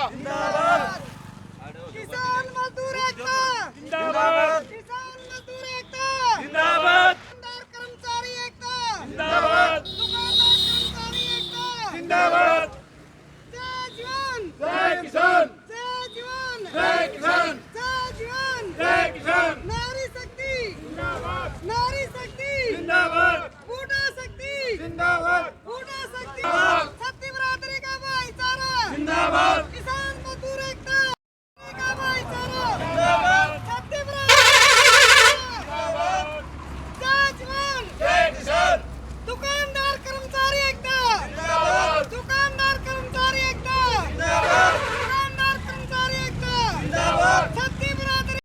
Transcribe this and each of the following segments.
किसान मजदूर एकता जिंदाबाद किसान मजदूर एकता जिंदाबाद दुकानदार कर्मचारी एकता जिंदाबाद दुकानदार कर्मचारी एकता जिंदाबाद जय जवान जय किसान जय जवान जय किसान जय जवान जय किसान नारी शक्ति जिंदाबाद नारी शक्ति जिंदाबाद बूढ़ा शक्ति जिंदाबाद बूढ़ा शक्ति जिंदाबाद। सत्य बरादरी का भाईचारा जिंदाबाद किसान मजदूर एकता का भाईचारा जिंदाबाद सत्य बरादरी जय जवान जय किसान दुकानदार कर्मचारी एकता जिंदाबाद दुकानदार कर्मचारी एकता जिंदाबाद दुकानदार कर्मचारी एकता जिंदाबाद सत्य बरादरी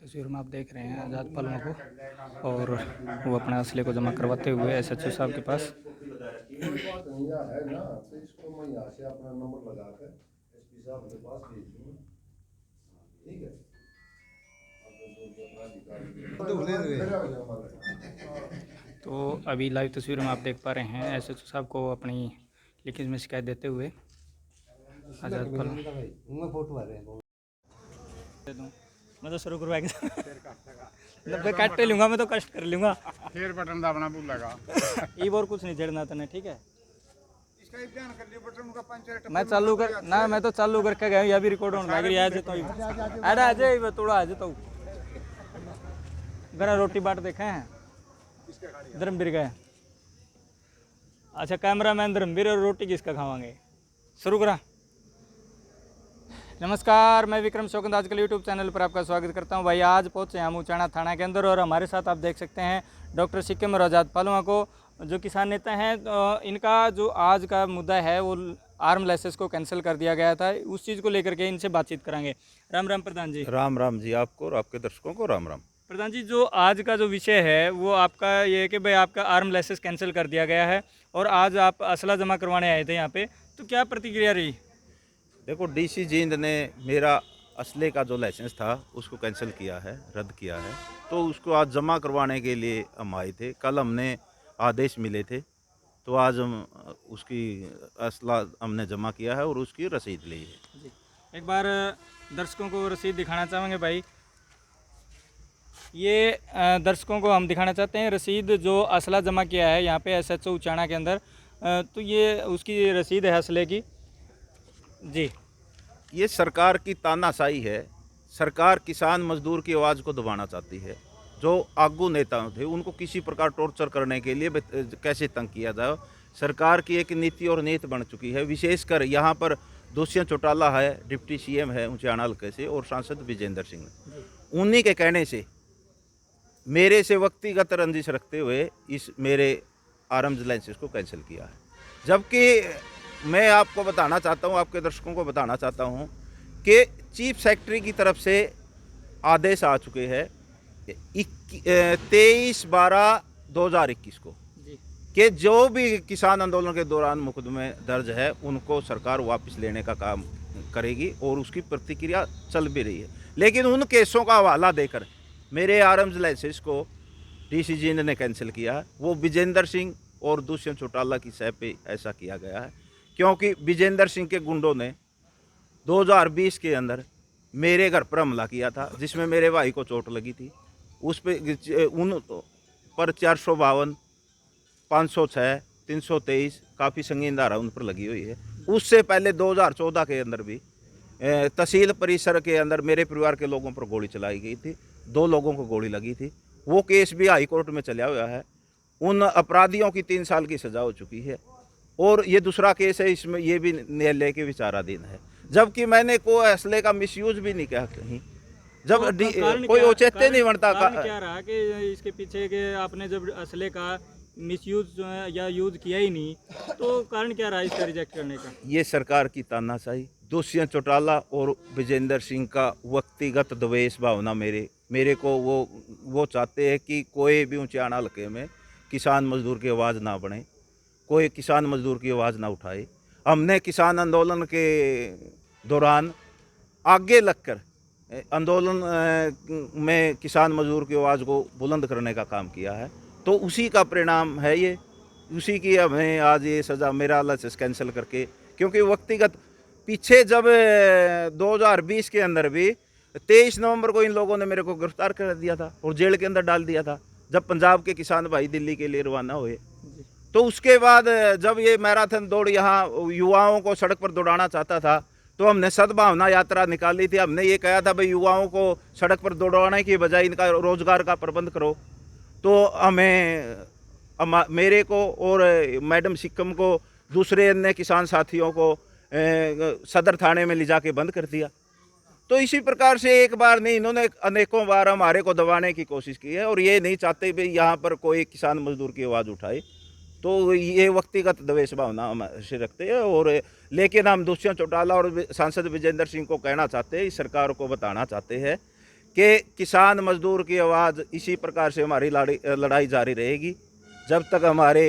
तस्वीर में आप देख रहे हैं आज़ाद पलमा को और वो अपने असले को जमा करवाते हुए एसएचओ साहब के पास। यहाँ है ना, तो इसको मैं यहाँ से अपना नंबर लगा कर एसपी साहब के पास भेज दूँगा। ठीक है, तो अभी लाइव तस्वीर में आप देख पा रहे हैं एसएचओ साहब को अपनी लिखित में शिकायत देते हुए आज़ाद पलमा। मैं तो शुरू करवा के 90 काट लूँगा, मैं तो कष्ट कर लूँगा। फिर बटन दबाना भूलेगा ई और कुछ नहीं छेड़ना तने, ठीक है। इसका एक ध्यान कर लियो बटन का पंचर मैं चालू कर ना, मैं तो चालू करके गया, या भी रिकॉर्ड होने लग रही है। अरे अजय थोड़ा आज तो घर रोटी बाट देखे हैं धर्मवीर गए। अच्छा कैमरामैन धर्मवीर और रोटी किसका खावांगे, शुरू करा। नमस्कार, मैं विक्रम शौकंद आजकल यूट्यूब चैनल पर आपका स्वागत करता हूं। भाई आज पहुंचे हम उचाना थाना के अंदर और हमारे साथ आप देख सकते हैं डॉक्टर सिक्किम और आज़ाद पलमा को, जो किसान नेता हैं। तो इनका जो आज का मुद्दा है वो आर्म लाइसेंस को कैंसिल कर दिया गया था, उस चीज़ को लेकर के इनसे बातचीत करांगे। राम राम प्रधान जी। राम राम जी, आपको और आपके दर्शकों को राम राम। प्रधान जी, जो आज का जो विषय है वो आपका ये है कि भाई आपका आर्म लाइसेंस कैंसिल कर दिया गया है और आज आप असला जमा करवाने आए थे यहाँ पे, तो क्या प्रतिक्रिया रही? देखो, डीसी जींद ने मेरा असले का जो लाइसेंस था उसको कैंसिल किया है, रद्द किया है। तो उसको आज जमा करवाने के लिए हम आए थे। कल हमने आदेश मिले थे, तो आज हम उसकी असला हमने जमा किया है और उसकी रसीद ली है। जी, एक बार दर्शकों को रसीद दिखाना चाहेंगे भाई। ये दर्शकों को हम दिखाना चाहते हैं रसीद जो असला जमा किया है यहाँ पे एसएचओ उचाना के अंदर। तो ये उसकी रसीद है असले की जी। ये सरकार की तानाशाही है। सरकार किसान मजदूर की आवाज़ को दबाना चाहती है। जो आगू नेता थे उनको किसी प्रकार टॉर्चर करने के लिए कैसे तंग किया जाए, सरकार की एक नीति और नीति बन चुकी है। विशेषकर यहाँ पर दुष्यंत चौटाला है, डिप्टी सीएम है उचाना हल्के से, और सांसद विजेंद्र सिंह, उन्हीं के कहने से मेरे से व्यक्तिगत रंजिश रखते हुए इस मेरे आर्म्स लाइसेंस को कैंसिल किया है। जबकि मैं आपको बताना चाहता हूं, आपके दर्शकों को बताना चाहता हूं कि चीफ सेक्रेटरी की तरफ से आदेश आ चुके हैं 23/12/2021 को कि जो भी किसान आंदोलन के दौरान मुकदमे दर्ज है उनको सरकार वापस लेने का काम करेगी और उसकी प्रतिक्रिया चल भी रही है। लेकिन उन केसों का हवाला देकर मेरे आर्म्स लाइसेंस को डीसी जींद ने कैंसिल किया है। वो विजेंद्र सिंह और दुष्यंत चौटाला की सह पे ऐसा किया गया है, क्योंकि विजेंद्र सिंह के गुंडों ने 2020 के अंदर मेरे घर पर हमला किया था, जिसमें मेरे भाई को चोट लगी थी। उस पे उन पर 452, 506, 323 काफ़ी संगीन धारा उन पर लगी हुई है। उससे पहले 2014 के अंदर भी तहसील परिसर के अंदर मेरे परिवार के लोगों पर गोली चलाई गई थी, 2 लोगों को गोली लगी थी। वो केस भी हाई कोर्ट में चला हुआ है। उन अपराधियों की 3 साल की सज़ा हो चुकी है और ये दूसरा केस है, इसमें ये भी न्यायालय के विचाराधीन है। जबकि मैंने कोई असले का मिसयूज भी नहीं किया कहीं, जब कोई औचित्य नहीं बनता। क्या रहा कि इसके पीछे के आपने जब असले का मिसयूज जो है या यूज किया ही नहीं, तो कारण क्या रहा इसका रिजेक्ट करने का? ये सरकार की तानाशाही, दुष्यंत चौटाला और विजेंद्र सिंह का व्यक्तिगत द्वेष भावना मेरे को वो चाहते हैं कि कोई भी उचाना हल्के में किसान मजदूर की आवाज़ ना बने, कोई किसान मजदूर की आवाज़ ना उठाए। हमने किसान आंदोलन के दौरान आगे लगकर आंदोलन में किसान मजदूर की आवाज़ को बुलंद करने का काम किया है, तो उसी का परिणाम है ये, उसी की हमें आज ये सज़ा, मेरा लाइसेंस कैंसिल करके। क्योंकि व्यक्तिगत पीछे जब 2020 के अंदर भी 23 नवंबर को इन लोगों ने मेरे को गिरफ्तार कर दिया था और जेल के अंदर डाल दिया था, जब पंजाब के किसान भाई दिल्ली के लिए रवाना हुए। तो उसके बाद जब ये मैराथन दौड़ यहाँ युवाओं को सड़क पर दौड़ाना चाहता था, तो हमने सद्भावना यात्रा निकाली थी। हमने ये कहा था भाई युवाओं को सड़क पर दौड़ाने की बजाय इनका रोजगार का प्रबंध करो। तो हमें मेरे को और मैडम सिक्कम को, दूसरे अन्य किसान साथियों को सदर थाने में ले जाके बंद कर दिया। तो इसी प्रकार से एक बार नहीं, इन्होंने अनेकों बार हमारे को दबाने की कोशिश की है और ये नहीं चाहते भाई यहाँ पर कोई किसान मजदूर की आवाज़ उठाए। तो ये व्यक्तिगत द्वेष भावना हम से रखते हैं। और लेकिन हम दुष्यंत चौटाला और सांसद विजेंद्र सिंह को कहना चाहते हैं, इस सरकार को बताना चाहते हैं कि किसान मजदूर की आवाज़ इसी प्रकार से हमारी लड़ाई जारी रहेगी। जब तक हमारे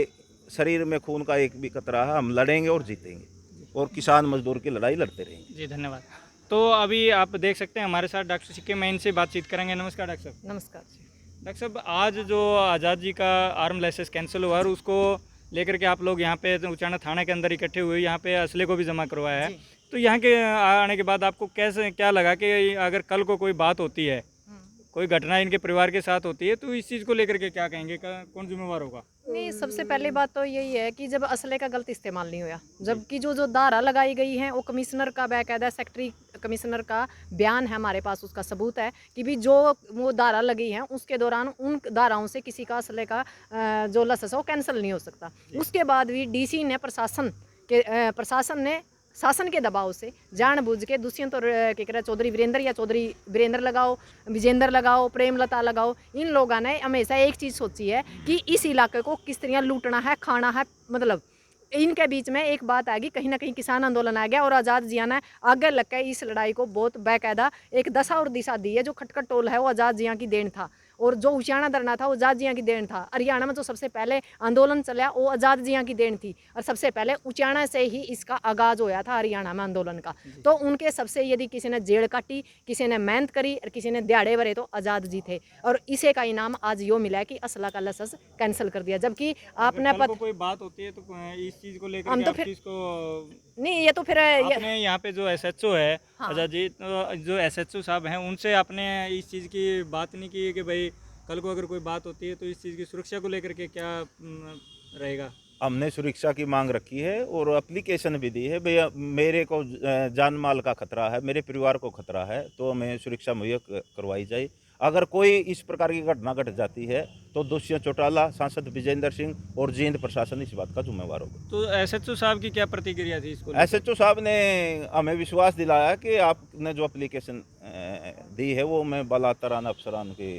शरीर में खून का एक भी कतरा है, हम लड़ेंगे और जीतेंगे और किसान मजदूर की लड़ाई लड़ते रहेंगे। जी धन्यवाद। तो अभी आप देख सकते हैं हमारे साथ डॉक्टर सिक्किम, मैं इनसे बातचीत करेंगे। नमस्कार डॉक्टर साहब। नमस्कार जी। डॉक्टर साहब, आज जो आज़ाद जी का आर्म लाइसेंस कैंसिल हुआ और उसको लेकर के आप लोग यहाँ पे उचाना थाना के अंदर इकट्ठे हुए, यहाँ पे असले को भी जमा करवाया है, तो यहाँ के आने के बाद आपको कैसे क्या लगा कि अगर कल को कोई बात होती है, कोई घटना इनके परिवार के साथ होती है, तो इस चीज़ को लेकर के क्या कहेंगे, कौन जिम्मेवार होगा? नहीं, सबसे पहली बात तो यही है कि जब असले का गलत इस्तेमाल नहीं हुआ, जबकि जो धारा लगाई गई है वो कमिश्नर का बाकायदा सेक्रेटरी कमिश्नर का बयान है, हमारे पास उसका सबूत है कि भी जो वो धारा लगी है उसके दौरान उन धाराओं से किसी का असले का जो लाइसेंस है वो कैंसिल नहीं हो सकता। उसके बाद भी डीसी ने प्रशासन ने शासन के दबाव से जानबूझ के दुष्यंत और चौधरी वीरेंद्र या चौधरी वीरेंद्र लगाओ, विजेंद्र लगाओ, प्रेमलता लगाओ, इन लोगों ने हमेशा एक चीज़ सोची है कि इस इलाके को किस तरह लूटना है, खाना है। मतलब इनके बीच में एक बात आ गई, कहीं ना कहीं किसान आंदोलन आ गया और आज़ाद जिया ने आगे लग के इस लड़ाई को बहुत बाकायदा एक दशा और दिशा दी है। जो खटखट टोल है वो आज़ाद जिया की देन था और जो उचाना धरना था वो आज़ाद जिया की देन था। हरियाणा में जो सबसे पहले आंदोलन चला वो आज़ाद जिया की देन थी और सबसे पहले उचाना से ही इसका आगाज़ होया था हरियाणा में आंदोलन का। तो उनके सबसे यदि किसी ने जेड़ काटी, किसी ने मेहनत करी और किसी ने दिहाड़े भरे, तो आज़ाद जी थे और इसे का इनाम आज यो मिला है कि असला का लाइसेंस कैंसिल कर दिया। जबकि आपने कोई बात होती है तो इस चीज़ को लेकर हम तो फिर नहीं, ये तो फिर आपने यहाँ पे जो एसएचओ है आज़ाद जी, तो जो एसएचओ साहब हैं उनसे आपने इस चीज़ की बात नहीं की है कि भाई कल को अगर कोई बात होती है तो इस चीज़ की सुरक्षा को लेकर के क्या रहेगा? हमने सुरक्षा की मांग रखी है और एप्लीकेशन भी दी है। भैया मेरे को जान माल का खतरा है, मेरे परिवार को खतरा है, तो हमें सुरक्षा मुहैया करवाई जाए। अगर कोई इस प्रकार की घटना घट जाती है तो दुष्यंत चौटाला, सांसद विजेंद्र सिंह और जींद प्रशासन इस बात का जिम्मेवार होगा। तो एसएचओ साहब की क्या प्रतिक्रिया थी इसको? एसएचओ साहब ने हमें विश्वास दिलाया कि आपने जो एप्लीकेशन दी है वो मैं बालातराना अफसरान के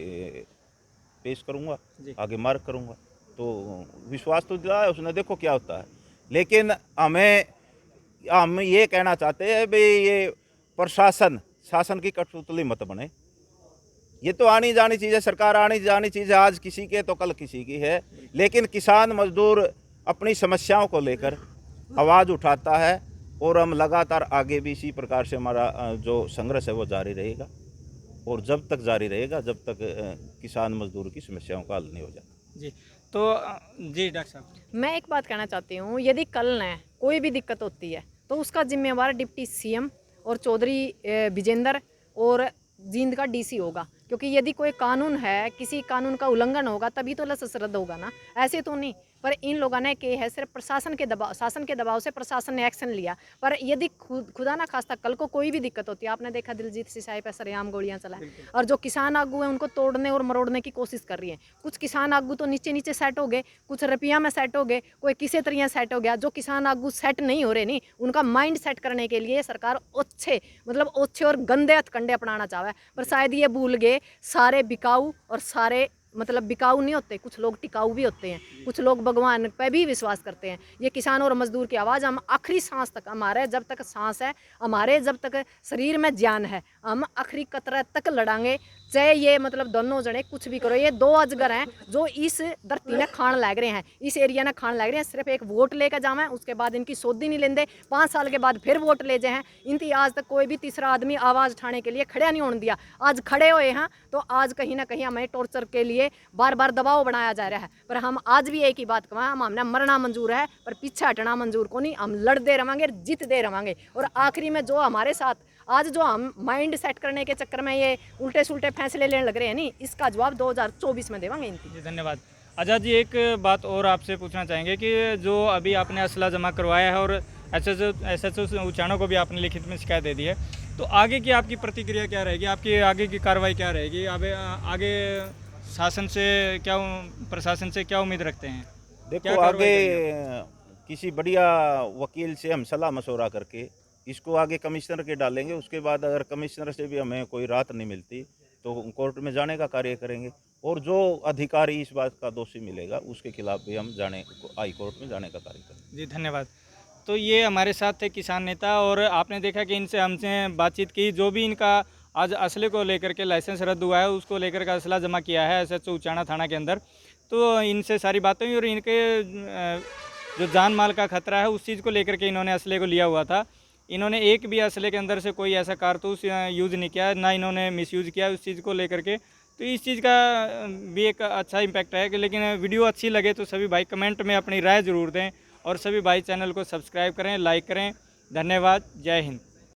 पेश करूँगा, आगे मार्क करूँगा। तो विश्वास तो दिलाया उसने, देखो क्या होता है। लेकिन हम ये कहना चाहते हैं भाई ये प्रशासन शासन की कठपुतली मत बने। ये तो आनी जानी चीज़ है, सरकार आनी जानी चीज़ है, आज किसी के तो कल किसी की है। लेकिन किसान मजदूर अपनी समस्याओं को लेकर आवाज़ उठाता है और हम लगातार आगे भी इसी प्रकार से हमारा जो संघर्ष है वो जारी रहेगा और जब तक जारी रहेगा जब तक किसान मजदूर की समस्याओं का हल नहीं हो जाता। जी तो जी डॉक्टर साहब, मैं एक बात कहना चाहती हूँ, यदि कल न कोई भी दिक्कत होती है तो उसका जिम्मेवार डिप्टी सीएम और चौधरी विजेंद्र और जींद का डीसी होगा। क्योंकि यदि कोई कानून है, किसी कानून का उल्लंघन होगा तभी तो लाइसेंस रद्द होगा ना, ऐसे तो नहीं। पर इन लोगों ने के है सिर्फ प्रशासन के दबाव, शासन के दबाव से प्रशासन ने एक्शन लिया। पर यदि खुदा ना खास्ता कल को कोई भी दिक्कत होती है, आपने देखा दिलजीत सिसाई पे सरेआम गोलियां चलाएं और जो किसान आगू हैं उनको तोड़ने और मरोड़ने की कोशिश कर रही है। कुछ किसान आगू तो नीचे नीचे सेट हो गए, कुछ रुपया में सेट हो गए, कोई किसी तरह सेट हो गया। जो किसान आगू सेट नहीं हो रहे, नहीं उनका माइंड सेट करने के लिए सरकार ओछे और गंदे हथकंडे अपनाना चाहे। पर शायद ये भूल गए सारे बिकाऊ और सारे बिकाऊ नहीं होते, कुछ लोग टिकाऊ भी होते हैं, कुछ लोग भगवान पे भी विश्वास करते हैं। ये किसान और मजदूर की आवाज़ हम आखिरी सांस तक, हमारे जब तक सांस है, हमारे जब तक शरीर में जान है, हम आखिरी कतरा तक लड़ांगे। चाहे ये दोनों जने कुछ भी करो। ये दो अजगर हैं जो इस धरती ने खान लग रहे हैं, इस एरिया ने खान लग रहे हैं। सिर्फ एक वोट लेकर जावे, उसके बाद इनकी सौदी नहीं लेंदे, 5 साल के बाद फिर वोट ले जाए। इनकी आज तक कोई भी तीसरा आदमी आवाज़ उठाने के लिए खड़े नहीं होने दिया। आज खड़े हुए हैं तो आज कहीं ना कहीं हमें टॉर्चर के लिए लिए बार बार दबाव बनाया जा रहा है। पर हम आज भी एक ही बात कहें, हम हमने मरना मंजूर है पर पीछे हटना मंजूर को नहीं। हम लड़ते रहेंगे, जीतते रहेंगे। और आखिरी में जो हमारे साथ आज जो हम माइंड सेट करने के चक्कर में ये उल्टे सुल्टे फैसले लेने लग रहे हैं नहीं, इसका जवाब 2024 में देवांगे इनकी। जी धन्यवाद। आज़ाद जी, एक बात और आपसे पूछना चाहेंगे कि जो अभी आपने असला जमा करवाया है और SHO उचाणों को भी आपने लिखित में शिकायत दे दी है, तो आगे की आपकी प्रतिक्रिया क्या रहेगी, आपकी आगे की कार्रवाई क्या रहेगी? आगे शासन से क्या, प्रशासन से क्या उम्मीद रखते हैं? देखो, आगे किसी बढ़िया वकील से हम सलाह मशवरा करके इसको आगे कमिश्नर के डालेंगे। उसके बाद अगर कमिश्नर से भी हमें कोई राहत नहीं मिलती तो कोर्ट में जाने का कार्य करेंगे, और जो अधिकारी इस बात का दोषी मिलेगा उसके खिलाफ भी हम हाई कोर्ट में जाने का कार्य करेंगे। जी धन्यवाद। तो ये हमारे साथ थे किसान नेता, और आपने देखा कि इनसे हमसे बातचीत की। जो भी इनका आज असले को लेकर के लाइसेंस रद्द हुआ है, उसको लेकर के असला जमा किया है SHO उचाणा थाना के अंदर, तो इनसे सारी बातें हुई। और इनके जो जान माल का खतरा है उस चीज़ को लेकर के इन्होंने असले को लिया हुआ था। इन्होंने एक भी असले के अंदर से कोई ऐसा कारतूस यूज़ नहीं किया, ना इन्होंने मिसयूज़ किया उस चीज़ को लेकर के। तो इस चीज़ का भी एक अच्छा इम्पैक्ट है कि, लेकिन वीडियो अच्छी लगे तो सभी भाई कमेंट में अपनी राय ज़रूर दें, और सभी भाई चैनल को सब्सक्राइब करें, लाइक करें। धन्यवाद। जय हिंद।